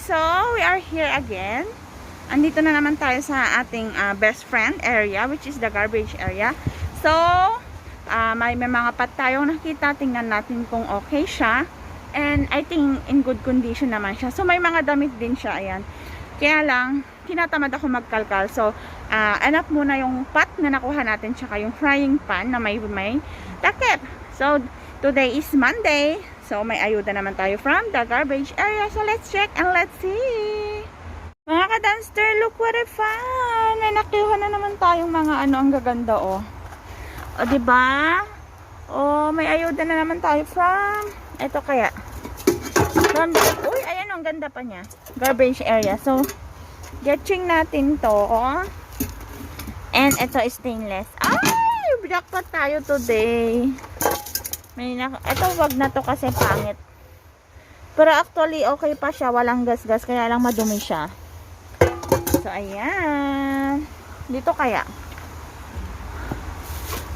so we are here again. Andito na naman tayo sa ating best friend area, which is the garbage area. So, may mga pot tayong nakita. Tingnan natin kung okay siya. And I think in good condition naman siya. So, may mga damit din siya. Ayan. Kaya lang, tinatamad ako magkalkal. So, anak muna yung pot na nakuha natin, tsaka yung frying pan na may takip. So, today is Monday. So, may ayuda naman tayo from the garbage area. So, let's check and let's see. Mga ka-dumpster, look what I found. May nakuha na naman tayong mga ang gaganda, oh. O, diba? O, may ayuda na naman tayo from, eto kaya. From the, uy, ayan, ang ganda pa niya. Garbage area. So, getching natin to, oh. And ito is stainless. Ay, jackpot tayo today. Ito, wag na to kasi pangit. Pero actually, okay pa siya. Walang gas-gas. Kaya lang madumi siya. So, ayan. Dito kaya.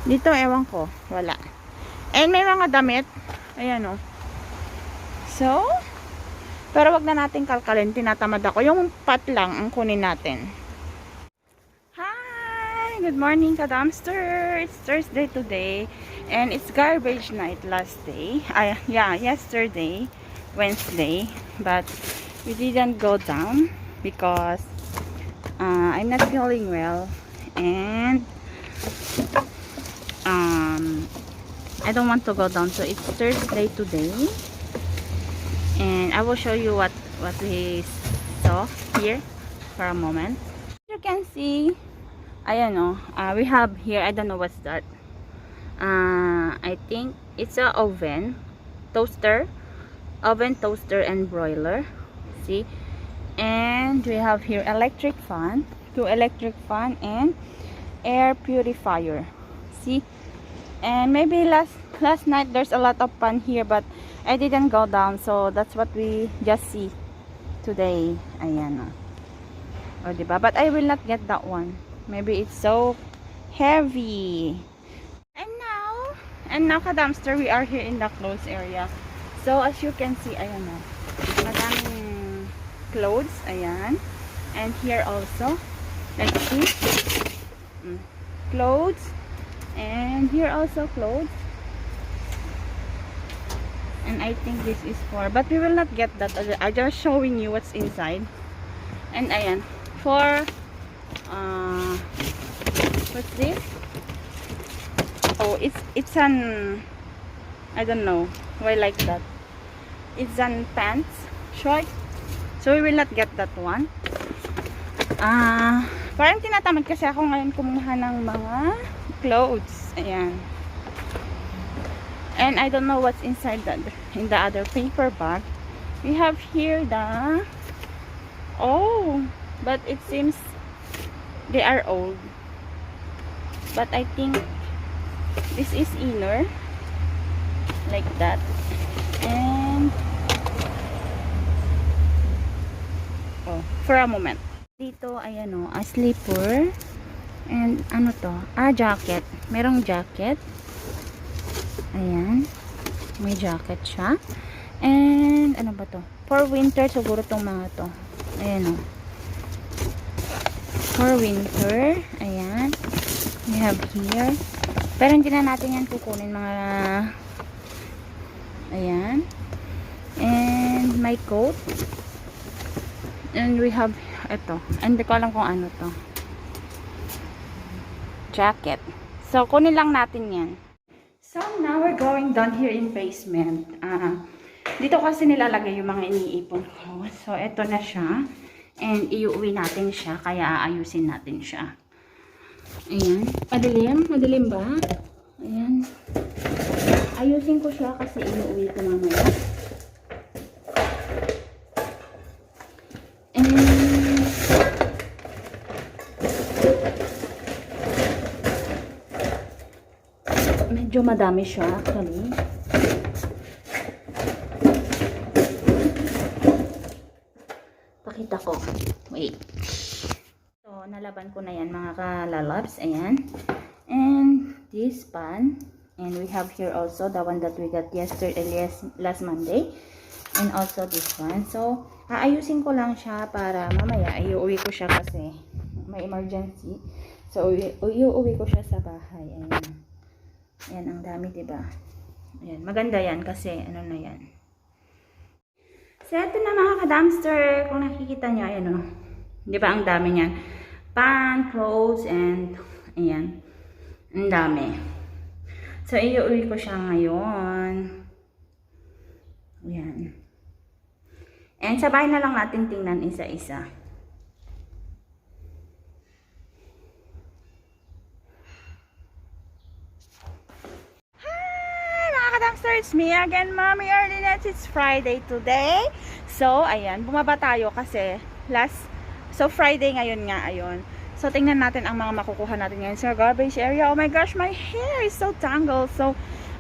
Dito, ewan ko. Wala. And may mga damit. Ayan, oh. So, pero wag na natin kalkalin. Tinatamad ako. Yung pot lang ang kunin natin. Hi! Good morning, ka-dumpster. It's Thursday today. And it's garbage night last day. Yeah, yesterday. Wednesday. But we didn't go down because I'm not feeling well, and I don't want to go down. So it's Thursday today, and I will show you what we saw here for a moment. You can see, ayan, we have here, I don't know what's that. I think it's a oven, toaster, and broiler. See, and we have here electric fan, 2 electric fan, and air purifier. See, and maybe last night there's a lot of pan here, but I didn't go down, so that's what we just see today. Ayan, o diba? But I will not get that one. Maybe it's so heavy. And now, ka-dumpster, we are here in the clothes area. So as you can see, ayan, madaming clothes, ayan. And here also, let's see, clothes, and here also clothes. And I think this is for, but we will not get that. I'm just showing you what's inside. And ayan, for what's this? Oh, it's an, I don't know why like that. It's an pants, short. So we will not get that one. Parang tinatamad kasi ako ngayon kumuha ng mga clothes. Ayan. And I don't know what's inside that in the other paper bag. We have here the, oh, but it seems they are old. But I think this is inner, like that. And oh, for a moment. Dito, ayan, a slipper. And ano to? Jacket. Merong jacket. Ayan. May jacket siya. And ano ba to? For winter siguro tong mga to. Ayan, for winter. Ayan. We have here. Pero hindi na natin yan kukunin, mga, ayan. And my coat. And we have ito. And hindi ko alam kung ano to. Jacket. So, kunin lang natin yan. So, now we're going down here in basement. Dito kasi nilalagay yung mga iniipon ko. So, ito na siya. And iuwi natin siya. Kaya aayusin natin siya. Ayan. Madilim? Madilim ba? Ayan. Ayusin ko siya kasi iuwi ko mamaya. And medyo madami siya actually. Pakita ko. Wait. So, nalaban ko na yan mga kalalabs. Ayan. And this pan. And we have here also the one that we got yesterday, last Monday. And also this one. So, Aayusin ko lang siya para mamaya iuwi ko siya kasi may emergency. So, iuwi ko siya sa bahay. Ayan. Ayan, ang dami, diba? Ayan, maganda yan kasi ano na yan. So, ito na mga ka-dumpster. Kung nakikita nyo, ayan o. Diba, ang dami niyan. Pan, clothes, and ayan. Ang dami. So, iuwi ko siya ngayon. Ayan. And sabay na lang natin tingnan isa-isa. Hi mga ka-dumpster! It's me again, Mommy Arlinette. It's Friday today. So, ayan. Bumaba tayo kasi So, Friday ngayon nga, ayun. So, tingnan natin ang mga makukuha natin ngayon sa garbage area. Oh my gosh, my hair is so tangled. So,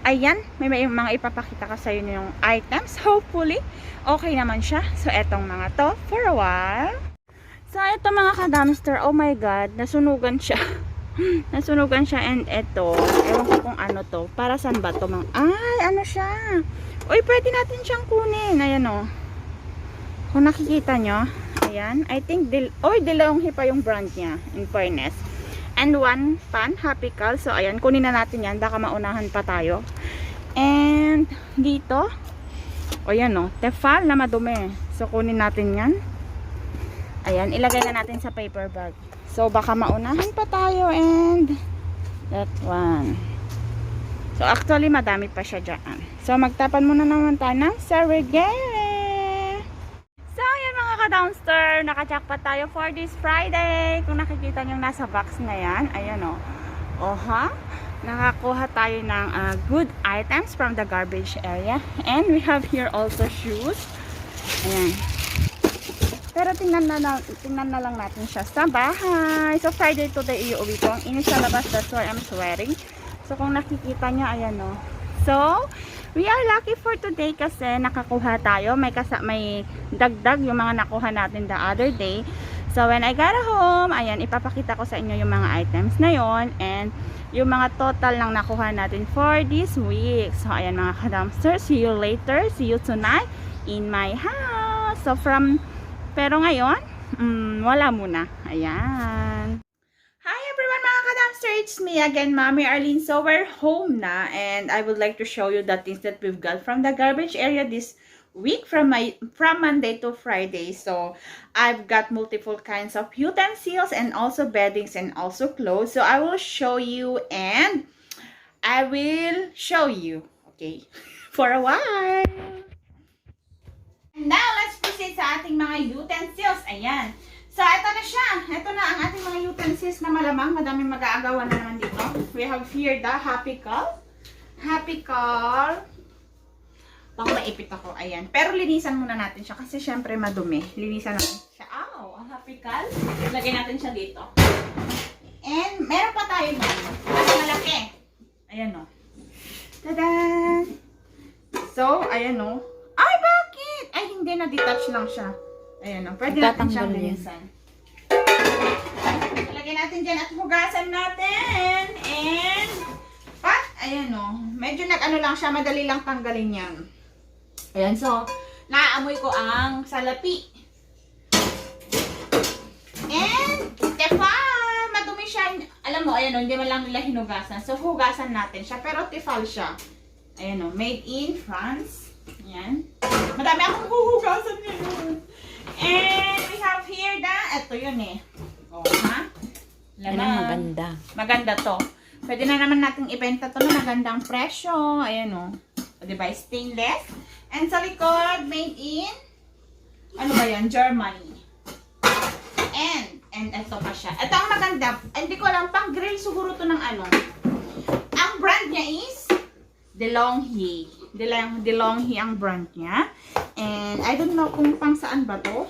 ayan, may mga ipapakita ka sa'yo yung items. Hopefully, okay naman siya. So, etong mga to for a while. So, eto mga ka-dumpster, oh my god, nasunugan siya. Nasunugan siya, and eto, ewan ko kung ano to. Para saan ba to? Ay, ano siya? Uy, pwede natin siyang kunin. Ayan o. Kung nakikita nyo, ayan, I think, DeLonghi pa yung brand niya, in fairness. And one pan, Happy Cal. So, ayan, kunin na natin yan. Baka maunahan pa tayo. And, dito, o yan o, Tefal na madumi. So, kunin natin yan. Ayan, ilagay na natin sa paper bag. So, baka maunahan pa tayo. And, that one. So, actually, madami pa siya dyan. So, magtapan muna naman tayo ng Sarigay. Downstairs, nakajackpot tayo for this Friday. Kung nakikita nyo nasa box na yan, ayan o. Oha, nakakuha tayo ng good items from the garbage area. And we have here also shoes. Ayan. Pero tingnan na lang natin siya sa bahay. So Friday today, iuwi ko. Ang init sa labas, that's why I'm sweating. So kung nakikita nyo, ayan o. So, we are lucky for today kasi nakakuha tayo. May dagdag yung mga nakuha natin the other day. So, when I got home, ayan, ipapakita ko sa inyo yung mga items na yon and yung mga total ng nakuha natin for this week. So, ayan mga ka-dumpster, see you later. See you tonight in my house. So, pero ngayon, wala muna. Ayan. Hi everyone mga ka-dumpster, it's me again, Mommy Arlene. So we're home na and I would like to show you the things that we've got from the garbage area this week from Monday to Friday. So I've got multiple kinds of utensils and also beddings and also clothes. So I will show you and I will show you, okay, for a while. And now let's proceed sa ating mga utensils. Ayan. So, ito na siya. Ito na ang ating mga utensils na malamang. Madaming mag-aagawan na naman dito. We have here the Happy Cal. Happy Cal. Baka maipit ako. Ayan. Pero linisan muna natin siya kasi syempre madumi. Linisan natin siya. Ow! Ang Happy Cal. Lagay natin siya dito. And meron pa tayo doon. Mas malaki. Ayan o. Tada! So, ayan o. Ay, bakit? Ay, hindi. Na-detach lang siya. Ayan o, pwede natin siyang linisan. Lagyan natin dyan at hugasan natin. And, ayan o, medyo nag-ano lang siya, madali lang tanggalin yan. Ayan, so, naaamoy ko ang salapi. And, Tefal, madumi siya. Alam mo, ayan o, hindi man lang nila hinugasan. So, hugasan natin siya, pero Tefal siya. Ayan o, made in France. Ayan. Madami akong huhugasan ngayon. And we have here ito yun eh. Oh, ha? Yan ang maganda. Maganda to. Pwede na naman natin ibenta to na magandang presyo. Ayan o. O, diba? Stainless. And sa likod, made in, ano ba yan? Germany. And ito pa siya. Ito ang maganda. Hindi ko alam, pang grill siguro to ng ano. Ang brand niya is DeLonghi. DeLonghi ang brand niya. And I don't know kung pang saan ba to.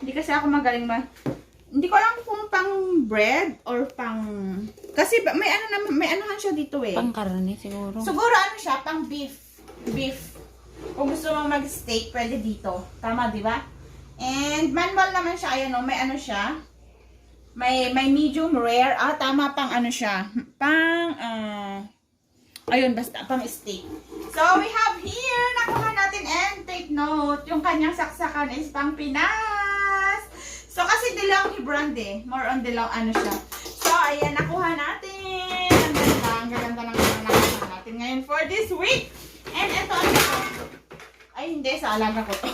Hindi kasi ako magaling hindi ko alam kung pang bread or pang... Kasi may anuhan siya dito eh. Pang karne siguro. Siguro ano siya, pang beef. Beef. Kung gusto mo mag-steak, pwede dito. Tama, di ba? And manual naman siya. Ayan o, may ano siya. May medium rare. Tama, pang ano siya. Ayun, basta pang steak. So, we have here, nakuha natin and take note, yung kanyang saksakan is pang Pinas. So, kasi DeLonghi brand eh. More on DeLonghi, ano siya. So, ayan, nakuha natin. Ang gaganda ng mga nakuha natin ngayon for this week. And ito, ano ko? Ay, hindi, sa alaga ko to.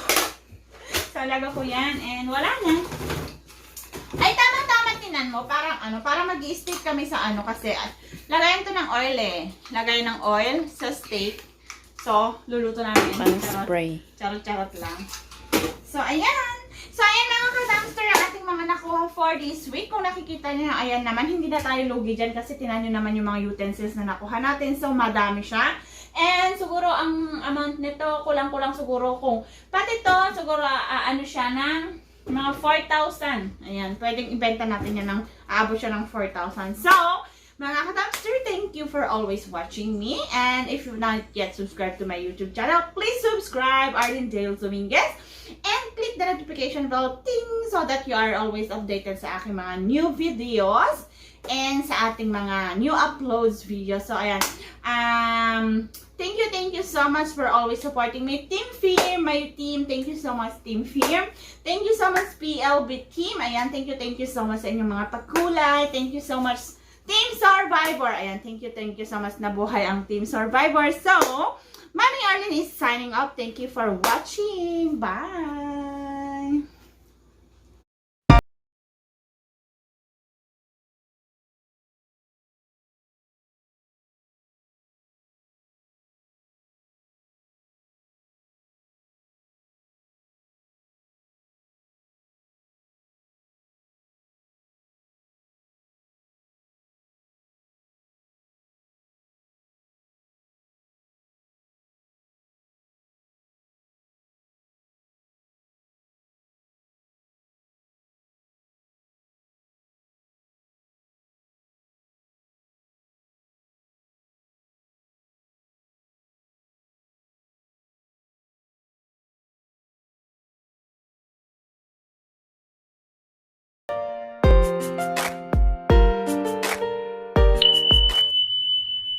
Sa alaga ko yan. And wala na. Ay, tama-tama tinan mo. Parang ano, para mag-i-steak kami sa ano kasi lagayan to ng oil eh. Lagay ng oil sa steak. So, luluto namin. Pang spray. Charot-charot lang. So, ayan. So, ayan mga ka-dumpster ang ating mga nakuha for this week. Kung nakikita niyo, ayan naman, hindi na tayo lugi dyan kasi tinan nyo naman yung mga utensils na nakuha natin. So, madami siya. And siguro ang amount nito, kulang-kulang siguro kung pati to, siguro ano siya ng mga 4,000. Ayan, pwedeng ibenta natin yan ng, aabot siya ng 4,000. So, mga ka-dumpster, thank you for always watching me. And if you've not yet subscribed to my YouTube channel, please subscribe, Arlene Dale Dominguez. And click the notification bell ting so that you are always updated sa aking mga new videos and sa ating mga new uploads videos. So, ayan. Thank you so much for always supporting me. Team Firm, my team. Thank you so much, Team Firm. Thank you so much, PLB Team. Ayan, thank you so much sa inyong mga pagkulay. Thank you so much, Team Survivor. Ayan, thank you so much. Nabuhay ang Team Survivor. So, Mami Arlene is signing off. Thank you for watching. Bye!